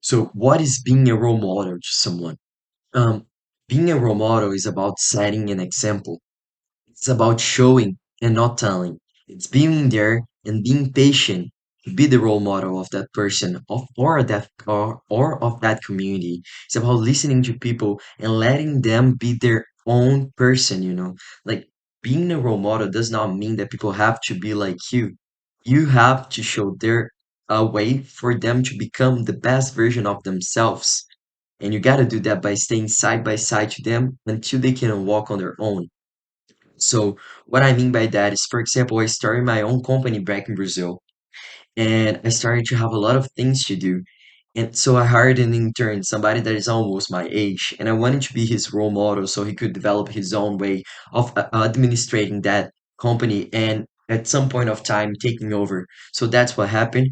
So, what is being a role model to someone? Um, Being a role model is about setting an example. It's about showing and not telling. It's being there and being patient to be the role model of that person or of that community. It's about listening to people and letting them be their own person. Like being a role model does not mean that people have to be like you. You have to show their a way for them to become the best version of themselves. And you got to do that by staying side by side to them until they can walk on their own. So what I mean by that is, for example, I started my own company back in Brazil, and I started to have a lot of things to do. And so I hired an intern, somebody that is almost my age, and I wanted to be his role model so he could develop his own way of administrating that company and at some point of time taking over. So that's what happened.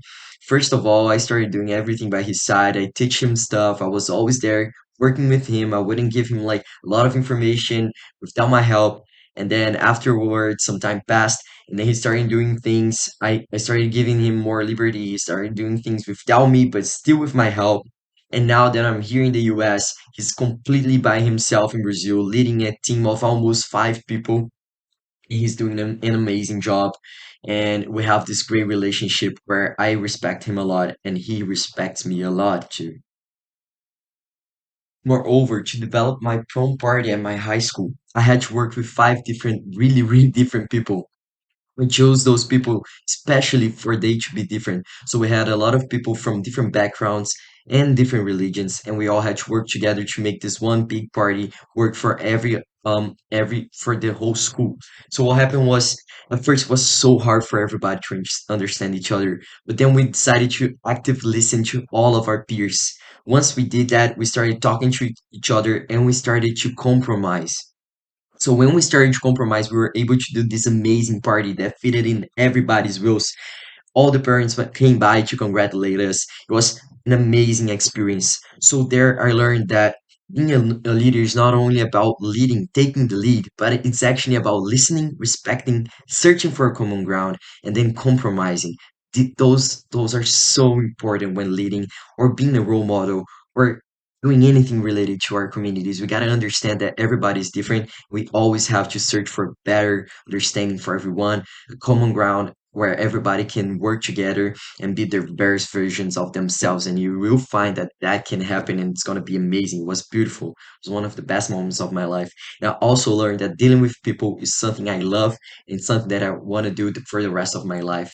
First of all, I started doing everything by his side. I teach him stuff. I was always there working with him. I wouldn't give him like a lot of information without my help. And then afterwards, some time passed and then he started doing things. I started giving him more liberty. He started doing things without me, but still with my help. And now that I'm here in the US, he's completely by himself in Brazil, leading a team of almost 5 people. He's doing an amazing job. And we have this great relationship where I respect him a lot and he respects me a lot too. Moreover, to develop my prom party at my high school, I had to work with 5 different, really, really different people. We chose those people especially for they to be different. So we had a lot of people from different backgrounds and different religions, and we all had to work together to make this one big party work for every for the whole school. So what happened was at first it was so hard for everybody to understand each other, but then we decided to actively listen to all of our peers. Once we did that, we started talking to each other and we started to compromise. So when we started to compromise, we were able to do this amazing party that fitted in everybody's wills. All the parents came by to congratulate us. It was an amazing experience. So there I learned that being a leader is not only about leading, taking the lead, but it's actually about listening, respecting, searching for a common ground, and then compromising. Those are so important when leading or being a role model or doing anything related to our communities. We got to understand that everybody is different. We always have to search for better understanding for everyone, a common ground where everybody can work together and be their best versions of themselves. And you will find that that can happen and it's going to be amazing. It was beautiful. It was one of the best moments of my life. And I also learned that dealing with people is something I love and something that I want to do for the rest of my life.